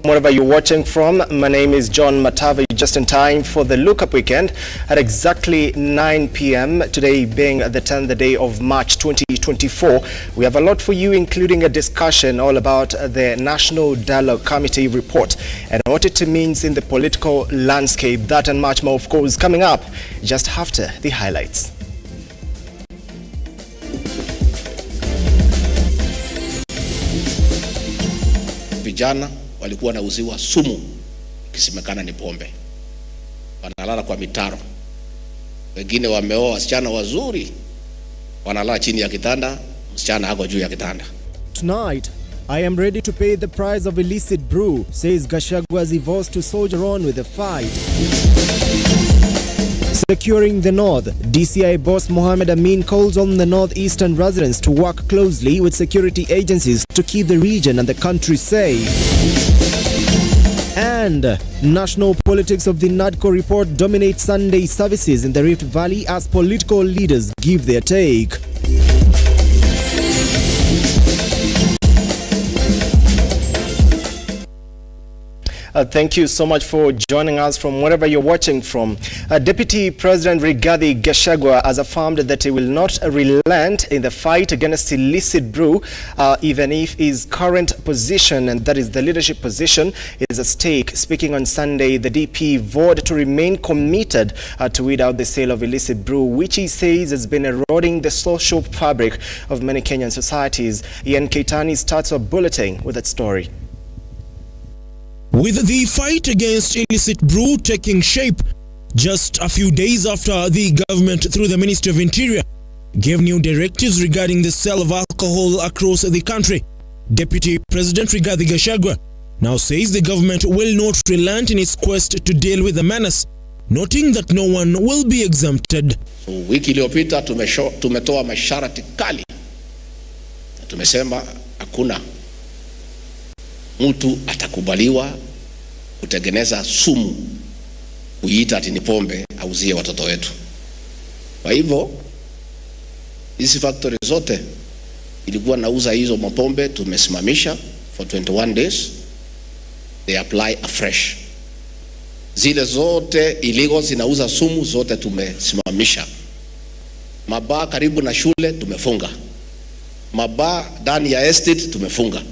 Wherever you're watching from, my name is John Matavi, just in time for the Lookup weekend at exactly 9 p.m. Today being the 10th day of March 2024. We have a lot for you, including a discussion all about the National Dialogue Committee report and what it means in the political landscape. That and much more, of course, coming up just after the highlights. Vijana walikuwa wanauziwa sumu kisemekana ni pombe, wanalala kwa mitaro, wengine wameoa wasichana wazuri, wanalala chini ya kitanda, msichana hako juu ya kitanda. Tonight, I am ready to pay the price of illicit brew, says Gachagua as he vows to soldier on with the fight. Securing the North, DCI boss Mohamed Amin calls on the northeastern residents to work closely with security agencies to keep the region and the country safe. And national politics of the Nadco report dominates Sunday services in the Rift Valley as political leaders give their take. Thank you so much for joining us from wherever you're watching from. Deputy President Rigathi Gachagua has affirmed that he will not relent in the fight against illicit brew, even if his current position, and that is the leadership position, is at stake. Speaking on Sunday, the DP vowed to remain committed to weed out the sale of illicit brew, which he says has been eroding the social fabric of many Kenyan societies. Ian Keitani starts our bulletin with that story. With the fight against illicit brew taking shape just a few days after the government, through the Ministry of Interior, gave new directives regarding the sale of alcohol across the country, Deputy President Rigathi Gachagua now says the government will not relent in its quest to deal with the menace, noting that no one will be exempted. So, wiki iliyopita tumetoa masharti kali. Tumesema hakuna mtu atakubaliwa kutengeneza sumu kuiita ati ni pombe auzie watoto wetu. Kwa hivyo hizi factory zote ilikuwa nauza hizo mapombe tumesimamisha for 21 days. They apply afresh. Zile zote illegal zinauza sumu zote tumesimamisha. Mabaa karibu na shule tumefunga. Mabaa ndani ya estate tumefunga.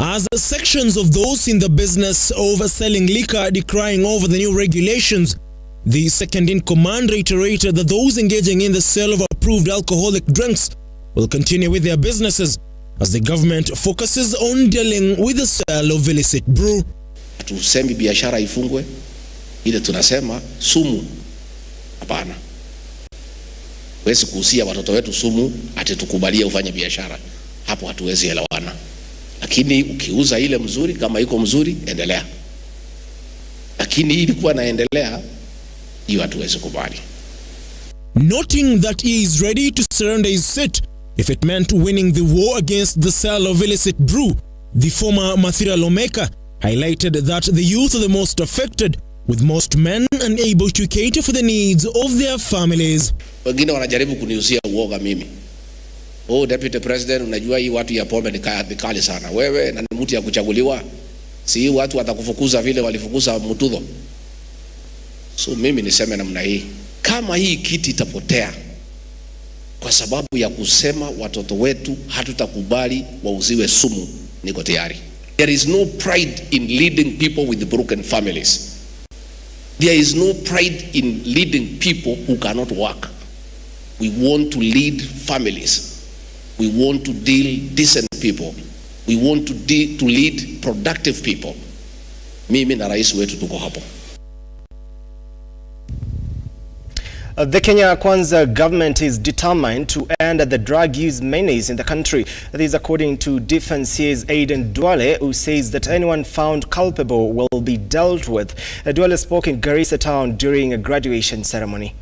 As sections of those in the business of selling liquor decrying over the new regulations, the second-in-command reiterated that those engaging in the sale of approved alcoholic drinks will continue with their businesses as the government focuses on dealing with the sale of illicit brew. Tusemi biashara ifungwe, ile tunasema sumu hapana. Wezi kuhusia watoto wetu sumu ati tukubalie ufanye biashara. Hapo hatuwezi elewana. Lakini ukiuza ile mzuri, kama iko mzuri, endelea. Lakini ilikuwa naendelea, hiyo hatuwezi kubali. Noting that he is ready to surrender his seat if it meant winning the war against the sale of illicit brew, the former Mathira lawmaker highlighted that the youth are the most affected, with most men unable to cater for the needs of their families. Wengine wanajaribu kuniuzia uoga mimi. Oh, Deputy President, unajua hii watu ya pombe ni kali sana. Wewe na mtu ya kuchaguliwa, si watu watakufukuza vile walifukuza Mutudho. So mimi niseme namna hii, kama hii kiti itapotea kwa sababu ya kusema watoto wetu hatutakubali wauziwe sumu, niko tayari. There is no pride in leading people with broken families. There is no pride in leading people who cannot work. We want to lead families. We want to deal decent people. We want to lead productive people. Mimi na rais wetu tuko hapo. The Kenya Kwanza government is determined to end the drug use menace in the country. This is according to Defense CS Aiden Duale, who says that anyone found culpable will be dealt with. Duale spoke in Garissa town during a graduation ceremony.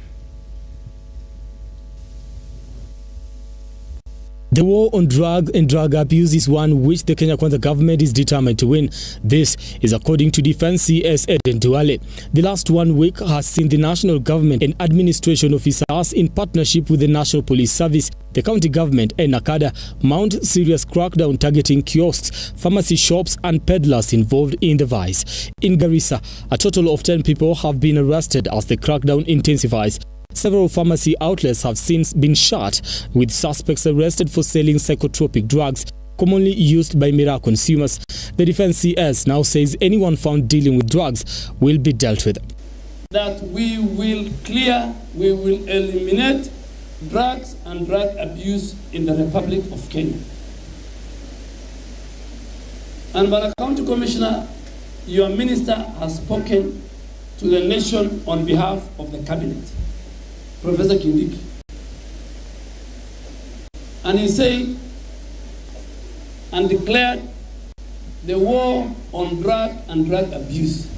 The war on drug and drug abuse is one which the Kenya Kwanza government is determined to win. This is according to Defense CS Eden Duale. The last 1 week has seen the national government and administration officers in partnership with the National Police Service, the county government and NACADA mount serious crackdown targeting kiosks, pharmacy shops and peddlers involved in the vice. In Garissa, a total of 10 people have been arrested as the crackdown intensifies. Several pharmacy outlets have since been shut, with suspects arrested for selling psychotropic drugs commonly used by Mira consumers. The Defense CS now says anyone found dealing with drugs will be dealt with. That we will eliminate drugs and drug abuse in the Republic of Kenya. And Bunga County Commissioner, your minister has spoken to the nation on behalf of the cabinet, Professor Kindiki. And he said and declared the war on drug and drug abuse.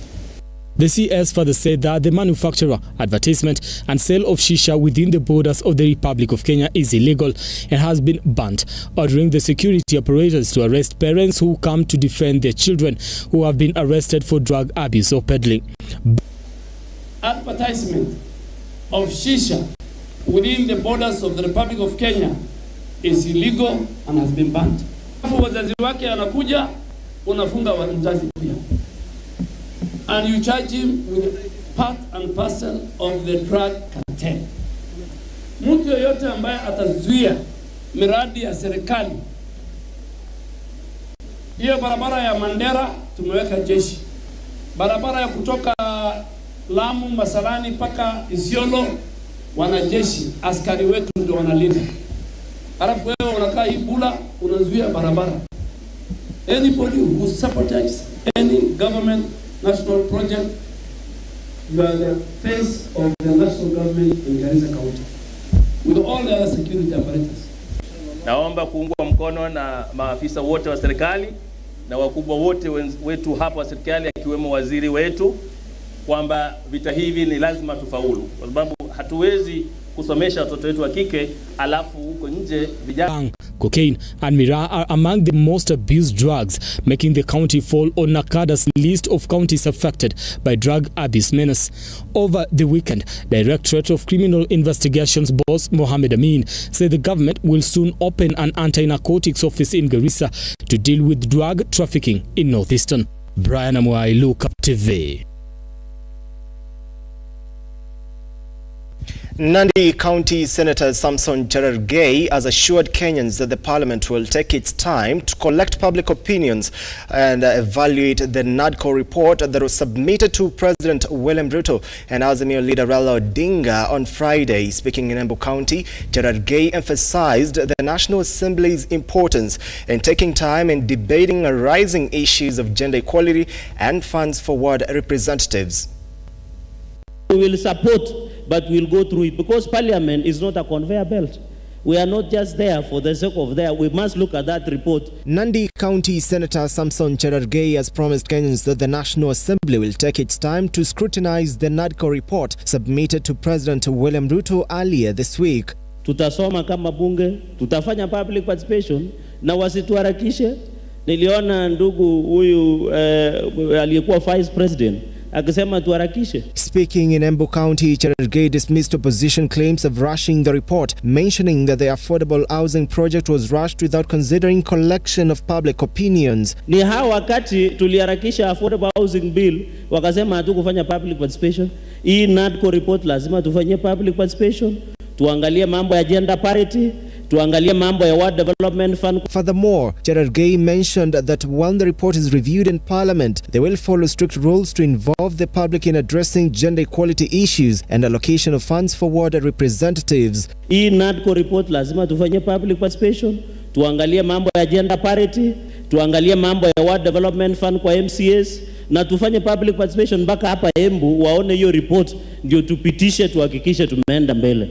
The CS further said that the manufacture, advertisement and sale of shisha within the borders of the Republic of Kenya is illegal and has been banned, ordering the security operators to arrest parents who come to defend their children who have been arrested for drug abuse or peddling. Advertisement of shisha within the borders of the Republic of Kenya is illegal and has been banned. Wazazi wake anakuja, unafunga mzazi pia. And you charge him with part and parcel of the drug cartel. Mtu yoyote ambaye atazuia miradi ya serikali, hiyo barabara ya Mandera tumeweka jeshi, barabara ya kutoka Lamu Masalani paka Isiolo wanajeshi, askari wetu ndio wanalinda. Alafu wewe unakaa Ibula unazuia barabara. Anybody who sabotages any government national project, you are the face of the national government in Garissa County with all the other security apparatus. Naomba kuungwa mkono na maafisa wote wa serikali na wakubwa wote wetu hapa wa serikali akiwemo waziri wetu kwamba vita hivi ni lazima tufaulu, kwa sababu hatuwezi kusomesha watoto wetu wa kike alafu huko nje vijana. Cocaine and Mira are among the most abused drugs, making the county fall on NACADA's list of counties affected by drug abuse menace. Over the weekend, Directorate of Criminal Investigations boss Mohammed Amin said the government will soon open an anti-narcotics office in Garissa to deal with drug trafficking in northeastern. Brian Amwai, Lookuptv. Nandi County Senator Samson Cherargei has assured Kenyans that the parliament will take its time to collect public opinions and evaluate the Nadco report that was submitted to President William RUTO and azimio leader Raila Odinga on Friday. Speaking in Embu County, Cherargei emphasized the National Assembly's importance in taking time and debating rising issues of gender equality and funds for ward representatives. We will support, but we'll go through it because Parliament is not a conveyor belt. We are not just there for the sake of there. We must look at that report. Nandi County Senator Samson Cherargei has promised Kenyans that the National Assembly will take its time to scrutinize the Nadco report submitted to President William RUTO earlier this week. Tutasoma kama bunge, tutafanya public participation na wasituharakishe. Niliona ndugu huyu aliyekuwa vice president akisema tuharakishe. Speaking in Embu County, Cherargei dismissed opposition claims of rushing the report, mentioning that the affordable housing project was rushed without considering collection of public opinions. Ni hao wakati tuliharakisha affordable housing bill, wakasema hatukufanya public participation. Hii Nadco report lazima tufanye public participation. Tuangalie mambo ya gender parity, tuangalie mambo ya ward development fund. Furthermore, Cherargei mentioned that when the report is reviewed in Parliament, they will follow strict rules to involve the public in addressing gender equality issues and allocation of funds for ward representatives. Hii Nadco report lazima tufanye public participation, tuangalie mambo ya gender parity, tuangalie mambo ya ward development fund kwa MCAs, na tufanye public participation mpaka hapa Embu waone hiyo report ndio tupitishe, tuhakikishe tumeenda mbele.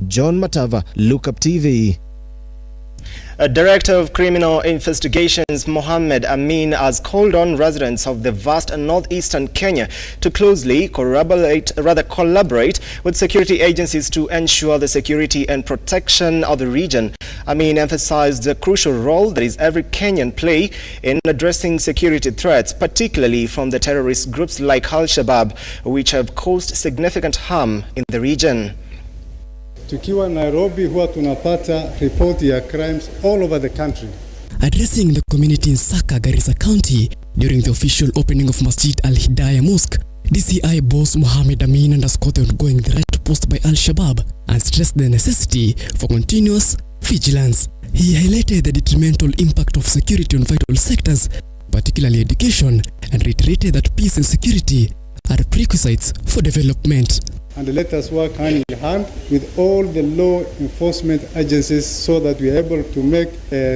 John Matava, Lookuptv. Director of Criminal Investigations Mohammed Amin has called on residents of the vast northeastern Kenya to closely collaborate with security agencies to ensure the security and protection of the region. Amin emphasized the crucial role that is every Kenyan play in addressing security threats, particularly from the terrorist groups like Al-Shabaab, which have caused significant harm in the region. Tukiwa Nairobi huwa tunapata ripoti ya crimes all over the country. Addressing the community in Saka, Garissa County during the official opening of Masjid Al-Hidayah Mosque, DCI boss Mohammed Amin underscored the ongoing threat posed by Al-Shabaab and stressed the necessity for continuous vigilance. He highlighted the detrimental impact of security on vital sectors, particularly education, and reiterated that peace and security are prerequisites for development. And let us work hand in hand with all the law enforcement agencies so that we are able to make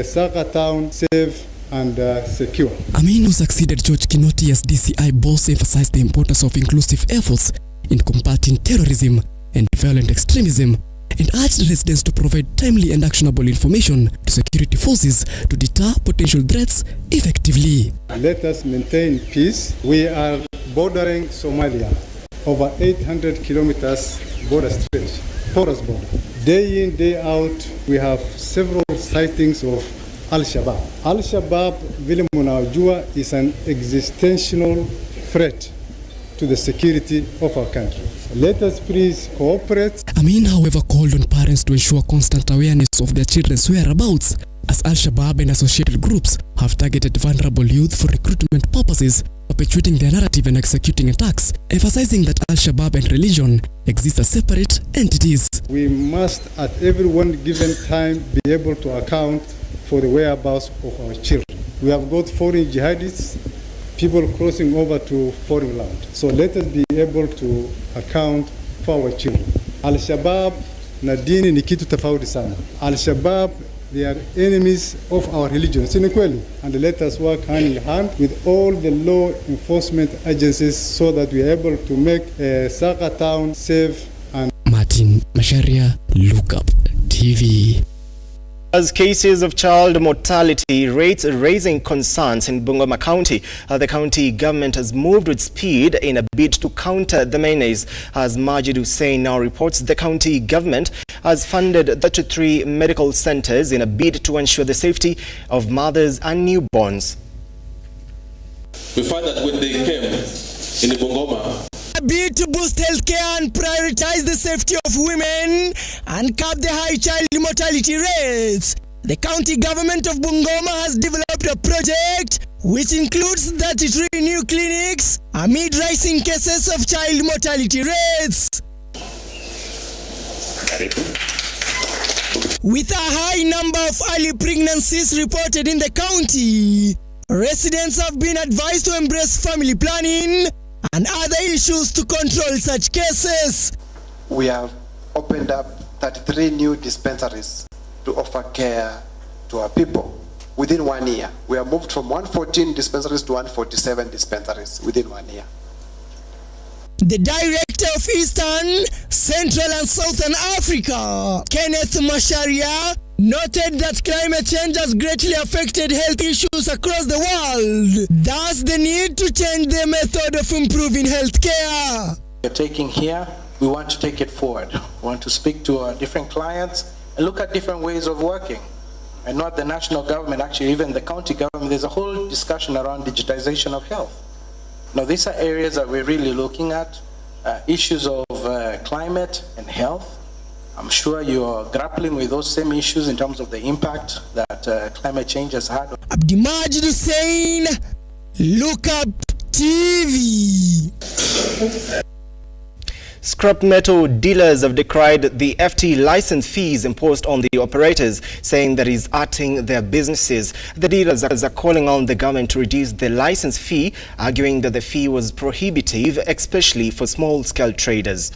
Saka town safe and secure. Amin, who succeeded George Kinoti as DCI boss, emphasized the importance of inclusive efforts in combating terrorism and violent extremism, and urged residents to provide timely and actionable information to security forces to deter potential threats effectively. Let us maintain peace. We are bordering Somalia. Over 800 kilometers border stretch, porous border. Day in, day out, we have several sightings of Al-Shabaab. Al-Shabaab, vile munajua, is an existential threat to the security of our country. Let us please cooperate. Amin, however, called on parents to ensure constant awareness of their children's whereabouts, as Al-Shabaab and associated groups have targeted vulnerable youth for recruitment purposes, perpetuating their narrative and executing attacks, emphasizing that Al-Shabaab and religion exist as separate entities. We must at every one given time be able to account for the whereabouts of our children. We have got foreign jihadists, people crossing over to foreign land. So let us be able to account for our children. Al-Shabaab na dini ni kitu tofauti sana. Al-Shabaab, they are enemies of our religion. And let us work hand in hand with all the law enforcement agencies so that we are able to make Saka town safe. And Martin Masharia, Lookuptv. As cases of child mortality rates raising concerns in Bunga County, the county government has moved with speed in a bid to counter the menace. As Majid Hussein now reports, the county government has funded 33 medical centers in a bid to ensure the safety of mothers and newborns. We find that when they came in Bungoma, a bid to boost healthcare and prioritize the safety of women and curb the high child mortality rates, the county government of Bungoma has developed a project which includes 33 new clinics amid rising cases of child mortality rates. With a high number of early pregnancies reported in the county, residents have been advised to embrace family planning and other issues to control such cases. We have opened up 33 new dispensaries to offer care to our people within 1 year. We have moved from 114 dispensaries to 147 dispensaries within 1 year. The Director of Eastern, Central and Southern Africa, Kenneth Masharia, noted that climate change has greatly affected health issues across the world. Thus, the need to change the method of improving health care. We're taking here, we want to take it forward. We want to speak to our different clients and look at different ways of working. And not the national government, actually even the county government, there's a whole discussion around digitization of health. Now these are areas that we're really looking at, issues of climate and health. I'm sure you're grappling with those same issues in terms of the impact that climate change has had. Majid Hussein, Lookuptv. Scrap metal dealers have decried the FT license fees imposed on the operators, saying that is hurting their businesses. The dealers are calling on the government to reduce the license fee, arguing that the fee was prohibitive, especially for small-scale traders.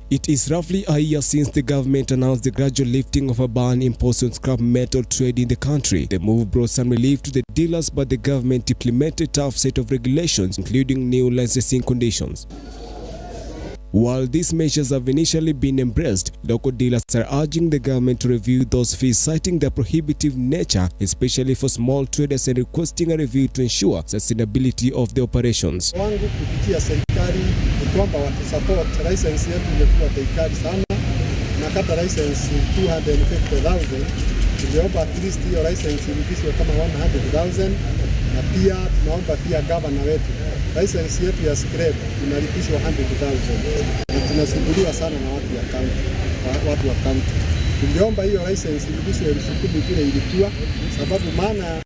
It is roughly a year since the government announced the gradual lifting of a ban imposed on scrap metal trade in the country. The move brought some relief to the dealers, but the government implemented a tough set of regulations, including new licensing conditions. While these measures have initially been embraced, local dealers are urging the government to review those fees, citing their prohibitive nature, especially for small traders, and requesting a review to ensure sustainability of the operations. Wangu kupitia serikali ni kwamba watusupport. License yetu imekuwa bei kali sana. Nakata license 250,000. Tuliomba at least hiyo license irudishwe kama 100,000, na pia tunaomba pia governor wetu license yetu ya scrap inalipishwa 100,000, na tunasumbuliwa sana na watu wa county. Tuliomba hiyo license irudishwe 10,000 vile ilikuwa, sababu maana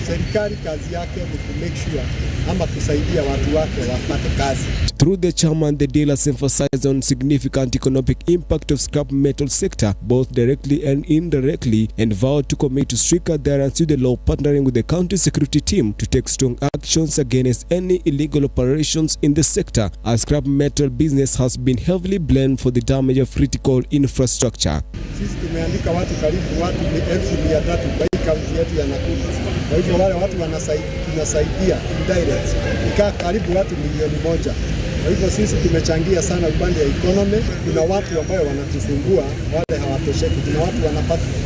serikali kazi yake ni to make sure ama kusaidia watu wake wapate kazi. Through the chairman, the dealers emphasize on significant economic impact of scrap metal sector, both directly and indirectly, and vowed to commit to strict adherence to the law, partnering with the county security team to take strong actions against any illegal operations in the sector, as scrap metal business has been heavily blamed for the damage of critical infrastructure. Sisi tumeandika watu karibu watu 1,300 kwa hii kaunti yetu ya Nakuru. Kwa hivyo wale watu tunasaidia indirect ika karibu watu 1,000,000. Kwa hivyo sisi tumechangia sana upande ya economy. Kuna watu ambao wanatusumbua, wale hawatosheki. Kuna watu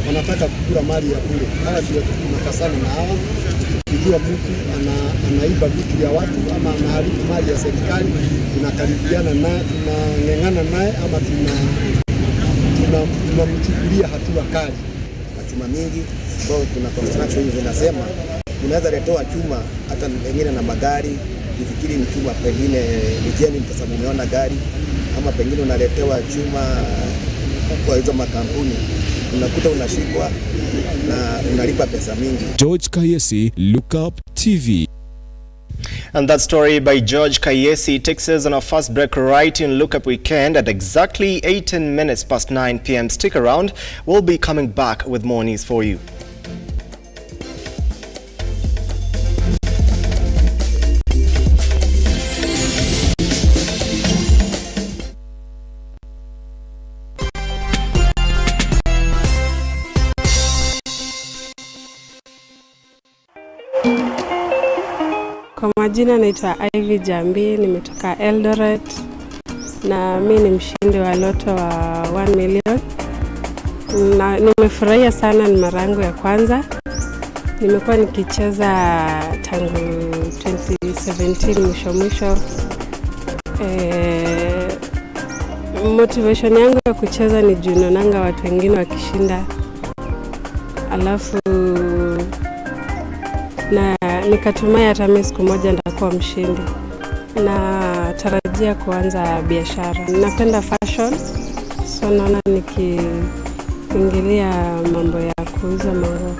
wanataka kukula mali ya kule. Hawa ndio tunakasana na hawa. Tukijua mtu anaiba vitu vya watu ama anaharibu mali ya serikali, tunakaribiana naye, tunang'eng'ana naye ama tunamchukulia hatua kali. Chuma mingi ambao kuna construction hivi zinasema unaweza letoa chuma hata pengine na magari, ifikiri ni chuma pengine ni jeni kwa sababu umeona gari, ama pengine unaletewa chuma kwa hizo makampuni, unakuta unashikwa na unalipa pesa mingi. George Kayesi, Lookuptv. And that story by George Kayesi takes us on our first break right in Lookup Weekend at exactly 18 minutes past 9 p.m. Stick around. We'll be coming back with more news for you. Kwa majina naitwa Ivy Jambi, nimetoka Eldoret na mimi ni mshindi wa loto wa 1 million. Na nimefurahia sana, ni mara yangu ya kwanza. Nimekuwa nikicheza tangu 2017 mwisho. Motivation yangu ya kucheza ni juu naonanga watu wengine wakishinda. Alafu na nikatumai hata mimi siku moja nitakuwa mshindi. Na tarajia kuanza biashara. Napenda fashion, so naona nikiingilia mambo ya kuuza manguo.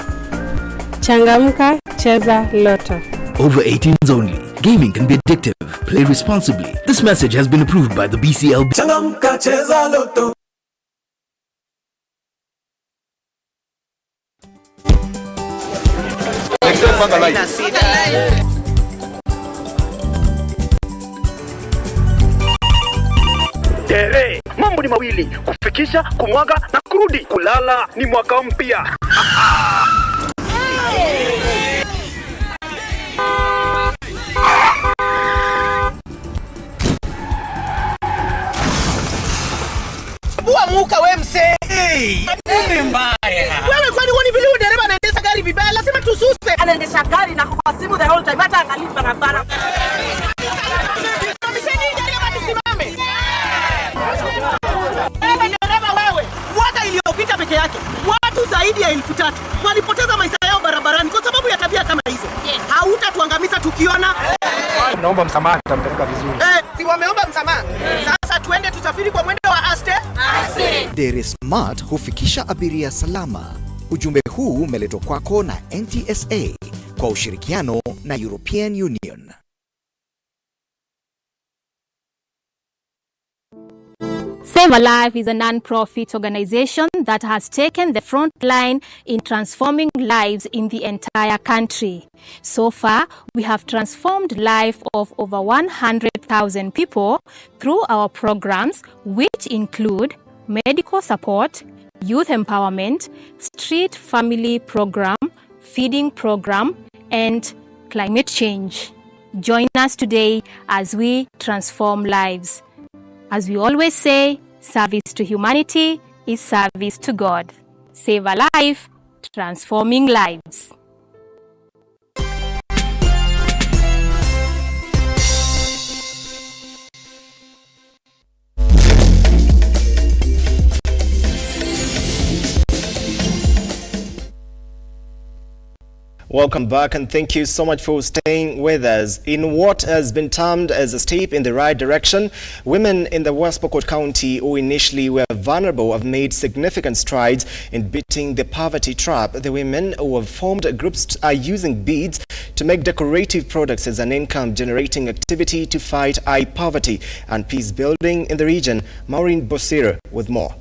Changamka, cheza loto. Over 18s only. Gaming can be addictive. Play responsibly. This message has been approved by the BCLB. Changamka, cheza loto. Mambo ni mawili, kufikisha, kumwaga na kurudi. Kulala ni mwaka mpya. Bua muka we mse. Ni mbaya. Wewe kwani wani vile dereva anaendesha gari vibaya, lazima tususe. Anaendesha gari na kwa simu the whole time, hata angalia barabara. Iliyopita peke yake watu zaidi ya 3,000 walipoteza maisha yao barabarani kwa sababu ya tabia kama hizo. Hautatuangamiza tukiona. Naomba msamaha, tutampeleka vizuri. Si wameomba msamaha. Sasa tuende tusafiri kwa mwendo wa aste. Dere Smart hufikisha abiria salama. Ujumbe huu umeletwa kwako na NTSA kwa ushirikiano na European Union. Save a Life is a non-profit organization that has taken the front line in transforming lives in the entire country. So far, we have transformed the life of over 100,000 people through our programs, which include medical support, youth empowerment, street family program, feeding program, and climate change. Join us today as we transform lives. As we always say, service to humanity is service to God. Save a life, transforming lives. Welcome back, and thank you so much for staying with us. In what has been termed as a step in the right direction, women in the West Pokot County who initially were vulnerable have made significant strides in beating the poverty trap. The women who have formed groups are using beads to make decorative products as an income-generating activity to fight high poverty and peace building in the region. Maureen Bosira with more.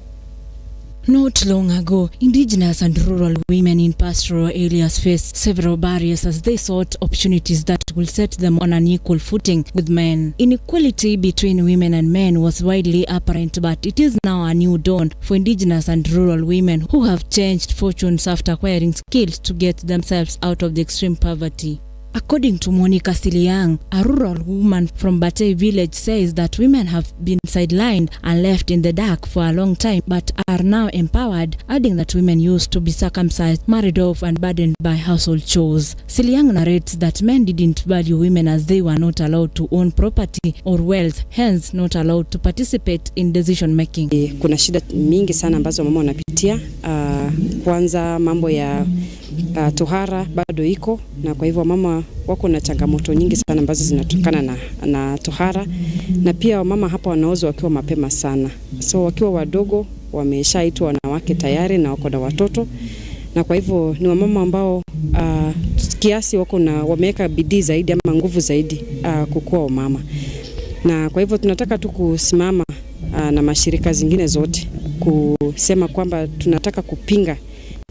Not long ago, indigenous and rural women in pastoral areas faced several barriers as they sought opportunities that will set them on an equal footing with men. Inequality between women and men was widely apparent, but it is now a new dawn for indigenous and rural women who have changed fortunes after acquiring skills to get themselves out of the extreme poverty. According to Monica Siliang, a rural woman from Batei village, says that women have been sidelined and left in the dark for a long time but are now empowered, adding that women used to be circumcised, married off and burdened by household chores. Siliang narrates that men didn't value women as they were not allowed to own property or wealth, hence not allowed to participate in decision making. Kuna shida mingi sana ambazo mama wanapitia. Kwanza mambo ya tohara bado iko, na kwa hivyo mama wako na changamoto nyingi sana ambazo zinatokana na tohara, na pia wamama hapa wanaozwa wakiwa mapema sana. So wakiwa wadogo wameshaitwa wanawake tayari na wako na watoto, na kwa hivyo ni wamama ambao kiasi wako na wameweka bidii zaidi ama nguvu zaidi kukua wamama. Na kwa hivyo tunataka tu kusimama na mashirika zingine zote kusema kwamba tunataka kupinga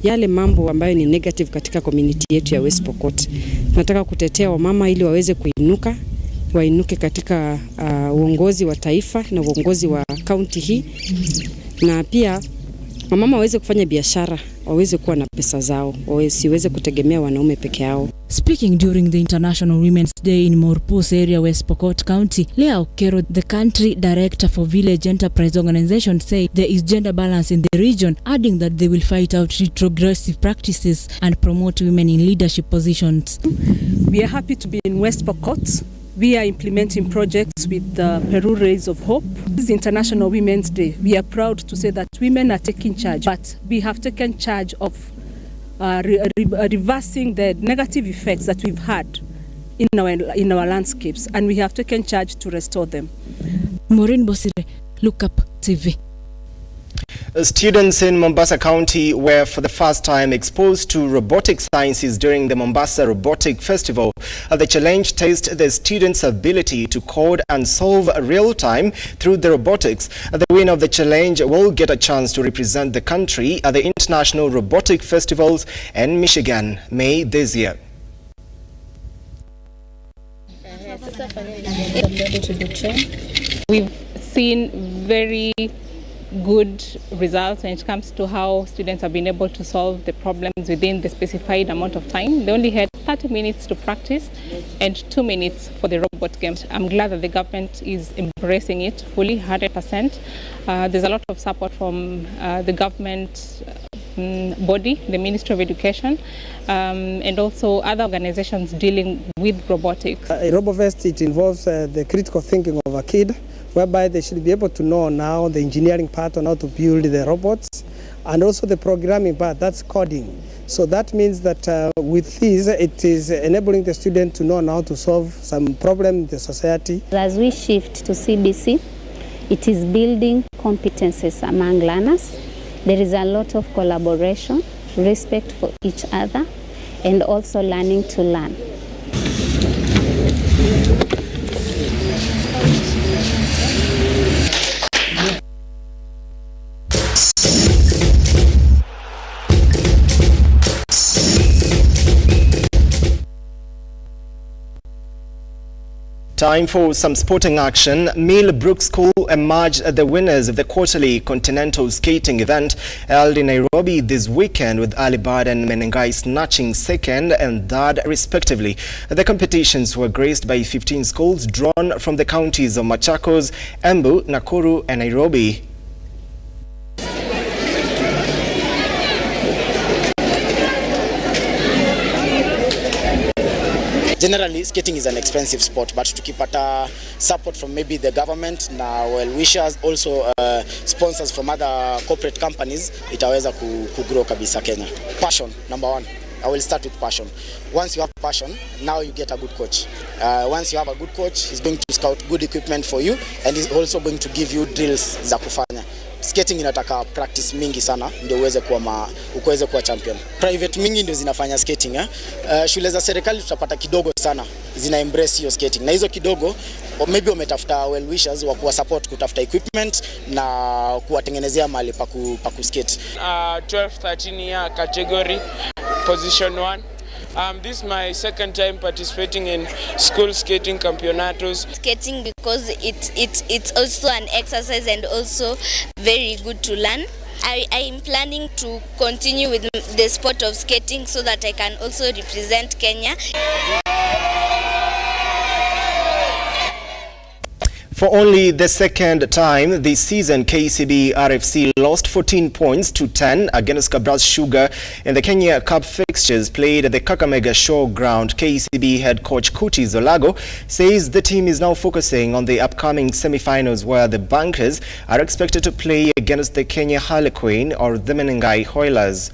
yale mambo ambayo ni negative katika community yetu ya West Pokot. Tunataka kutetea wamama ili waweze wainuke katika uongozi wa taifa na uongozi wa county hii, na pia wamama waweze kufanya biashara, waweze kuwa na pesa zao, wasiweze kutegemea wanaume peke yao. Speaking during the International Women's Day in Morpus area, West Pokot County, Leah Okero, the country director for Village Enterprise Organization, said there is gender balance in the region, adding that they will fight out retrogressive practices and promote women in leadership positions. We are happy to be in West Pokot. We are implementing projects with the Peru Rays of Hope. This is International Women's Day. We are proud to say that women are taking charge, but we have taken charge of reversing the negative effects that we've had in our landscapes, and we have taken charge to restore them. Maureen Bosire, Lookuptv. Students in Mombasa County were for the first time exposed to robotic sciences during the Mombasa Robotic Festival. The challenge tests the students' ability to code and solve real-time through the robotics. The winner of the challenge will get a chance to represent the country at the International Robotic Festivals in Michigan, May this year. We've seen very good results when it comes to how students have been able to solve the problems within the specified amount of time. They only had 30 minutes to practice and 2 minutes for the robot games. I'm glad that the government is embracing it fully, 100%. There's a lot of support from the government body, the Ministry of Education, and also other organizations dealing with robotics. RoboVest, it involves the critical thinking of a kid, whereby they should be able to know now the engineering part on how to build the robots, and also the programming part, that's coding. So that means that with this, it is enabling the student to know how to solve some problem in the society. As we shift to CBC, it is building competences among learners. There is a lot of collaboration, respect for each other, and also learning to learn. Time for some sporting action. Millbrook School emerged the winners of the quarterly continental skating event held in Nairobi this weekend, with Alibad and Menengai snatching second and third respectively. The competitions were graced by 15 schools drawn from the counties of Machakos, Embu, Nakuru and Nairobi. Generally, skating is an expensive sport, but tukipata support from maybe the government na well-wishers, also sponsors from other corporate companies, itaweza kugrow kabisa Kenya. Passion, number one. I will start with passion. Once you have passion, now you get a good coach. Once you have a good coach, he's going to scout good equipment for you, and he's also going to give you drills za kufanya. Skating inataka practice mingi sana ndio uweze kuwa champion. Private mingi ndio zinafanya skating. Shule za serikali tutapata kidogo sana zina embrace hiyo skating. Na hizo kidogo maybe umetafuta well wishers wa kuwa support kutafuta equipment na kuwatengenezea mahali pa kuskate. 12-13 year category, position 1. This is my second time participating in school skating campeonatos. Skating because it's also an exercise and also very good to learn. I am planning to continue with the sport of skating so that I can also represent Kenya. For only the second time this season, KCB RFC lost 14 points to 10 against Kabras Sugar in the Kenya Cup fixtures played at the Kakamega Showground. KCB head coach Kuti Zolago says the team is now focusing on the upcoming semi-finals, where the Bankers are expected to play against the Kenya Harlequin or the Menengai Hoilers.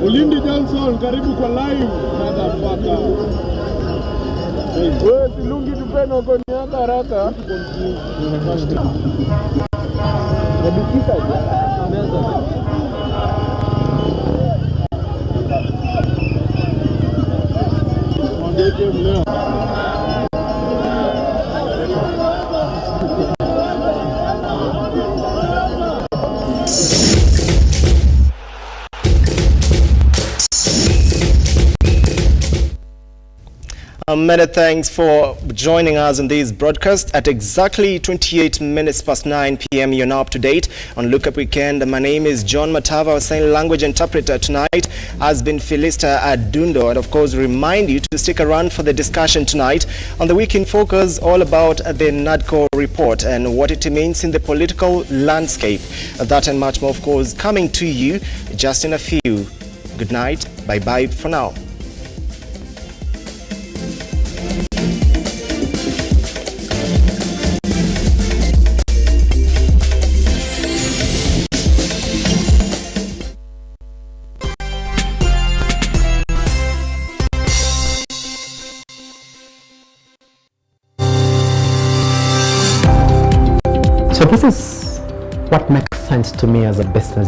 Ulindi Johnson, karibu kwa live. Motherfucker. Wewe silungi tupeno kwa niaka haraka. Nabikisa Many thanks for joining us on this broadcast. At exactly 28 minutes past 9 p.m. you're now up to date on Look Up Weekend. My name is John Matava. Our sign language interpreter tonight has been Felista Adundo. And of course, remind you to stick around for the discussion tonight on the Week in Focus, all about the Nadco report and what it means in the political landscape. That and much more, of course, coming to you just in a few. Good night. Bye-bye for now. So this is what makes sense to me as a business